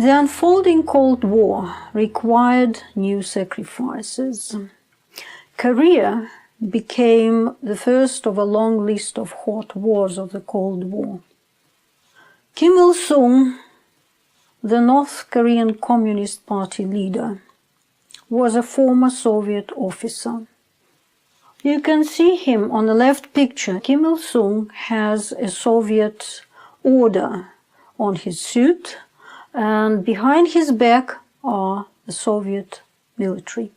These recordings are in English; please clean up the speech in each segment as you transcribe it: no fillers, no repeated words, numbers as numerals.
The unfolding Cold War required new sacrifices. Korea became the first of a long list of hot wars of the Cold War. Kim Il-sung, the North Korean Communist Party leader, was a former Soviet officer. You can see him on the left picture. Kim Il-sung has a Soviet order on his suit, and behind his back are the Soviet military.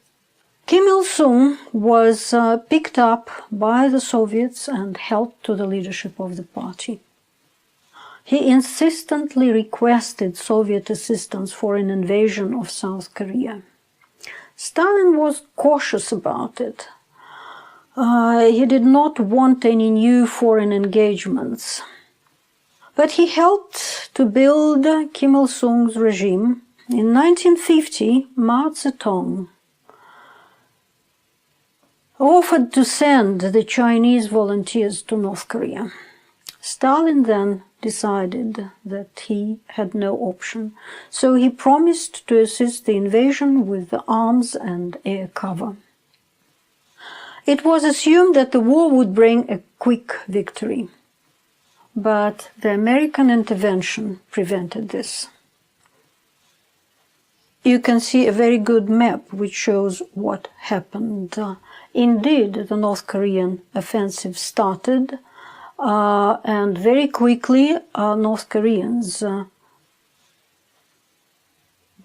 Kim Il-sung was picked up by the Soviets and helped to the leadership of the party. He insistently requested Soviet assistance for an invasion of South Korea. Stalin was cautious about it. He did not want any new foreign engagements. But he helped to build Kim Il-sung's regime. In 1950, Mao Zedong offered to send the Chinese volunteers to North Korea. Stalin then decided that he had no option, so he promised to assist the invasion with the arms and air cover. It was assumed that the war would bring a quick victory, but the American intervention prevented this. You can see a very good map which shows what happened. Indeed, the North Korean offensive started, and very quickly North Koreans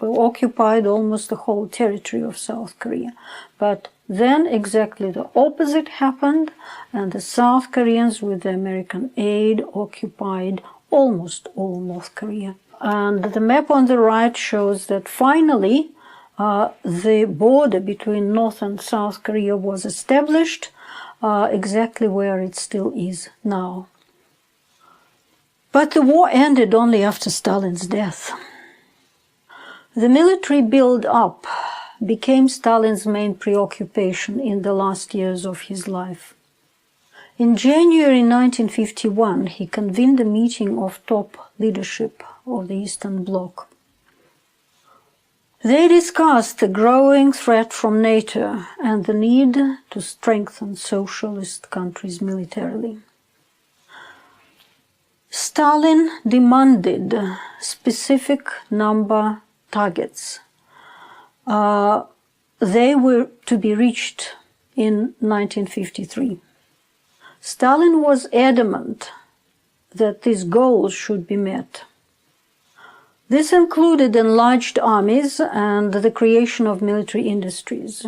occupied almost the whole territory of South Korea. But then exactly the opposite happened, and the South Koreans, with the American aid, occupied almost all North Korea. And the map on the right shows that finally the border between North and South Korea was established, exactly where it still is now. But the war ended only after Stalin's death. The military build-up became Stalin's main preoccupation in the last years of his life. In January 1951, he convened a meeting of top leadership of the Eastern Bloc. They discussed the growing threat from NATO and the need to strengthen socialist countries militarily. Stalin demanded specific number targets. They were to be reached in 1953. Stalin was adamant that these goals should be met. This included enlarged armies and the creation of military industries.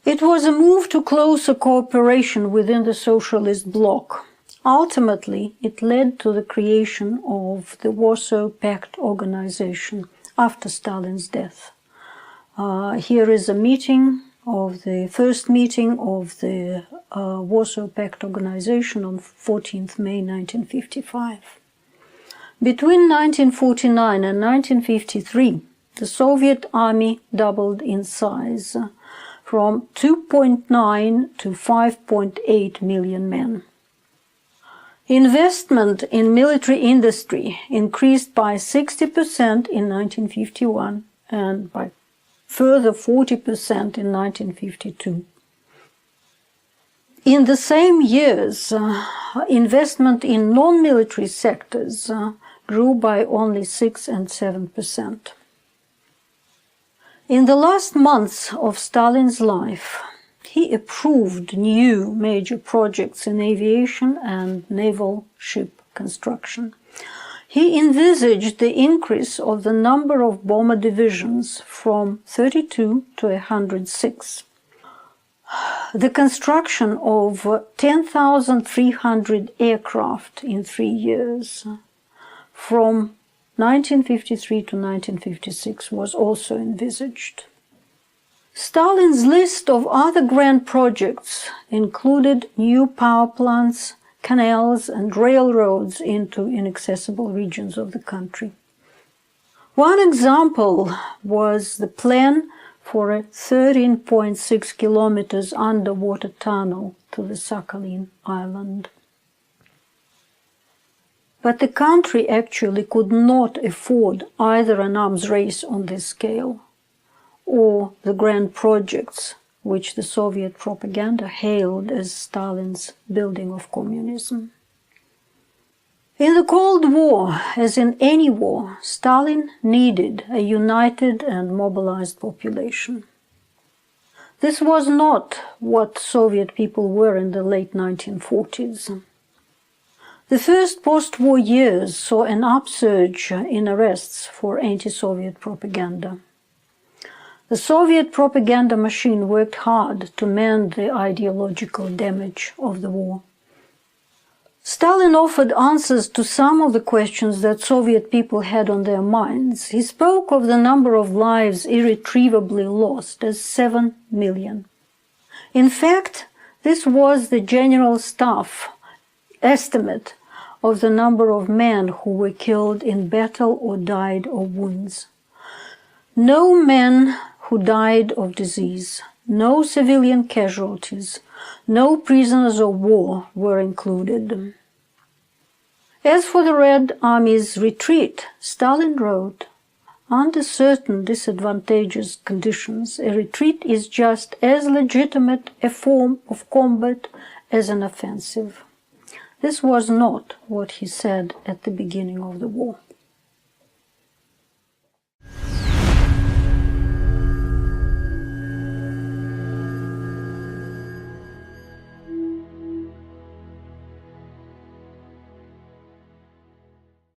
It was a move to closer cooperation within the socialist bloc. Ultimately, it led to the creation of the Warsaw Pact organization after Stalin's death. Here is a meeting of the first meeting of the Warsaw Pact organization on 14th May 1955. Between 1949 and 1953, the Soviet army doubled in size, from 2.9 to 5.8 million men. Investment in military industry increased by 60% in 1951 and by further 40% in 1952. In the same years, investment in non-military sectors grew by only 6 and 7%. In the last months of Stalin's life, he approved new major projects in aviation and naval ship construction. He envisaged the increase of the number of bomber divisions from 32 to 106. The construction of 10,300 aircraft in 3 years, from 1953 to 1956, was also envisaged. Stalin's list of other grand projects included new power plants, canals and railroads into inaccessible regions of the country. One example was the plan for a 13.6 kilometers underwater tunnel to the Sakhalin Island. But the country actually could not afford either an arms race on this scale or the grand projects which the Soviet propaganda hailed as Stalin's building of communism. In the Cold War, as in any war, Stalin needed a united and mobilized population. This was not what Soviet people were in the late 1940s. The first post-war years saw an upsurge in arrests for anti-Soviet propaganda. The Soviet propaganda machine worked hard to mend the ideological damage of the war. Stalin offered answers to some of the questions that Soviet people had on their minds. He spoke of the number of lives irretrievably lost as 7 million. In fact, this was the General Staff estimate of the number of men who were killed in battle or died of wounds. No men who died of disease, no civilian casualties, no prisoners of war were included. As for the Red Army's retreat, Stalin wrote, "Under certain disadvantageous conditions, a retreat is just as legitimate a form of combat as an offensive." This was not what he said at the beginning of the war.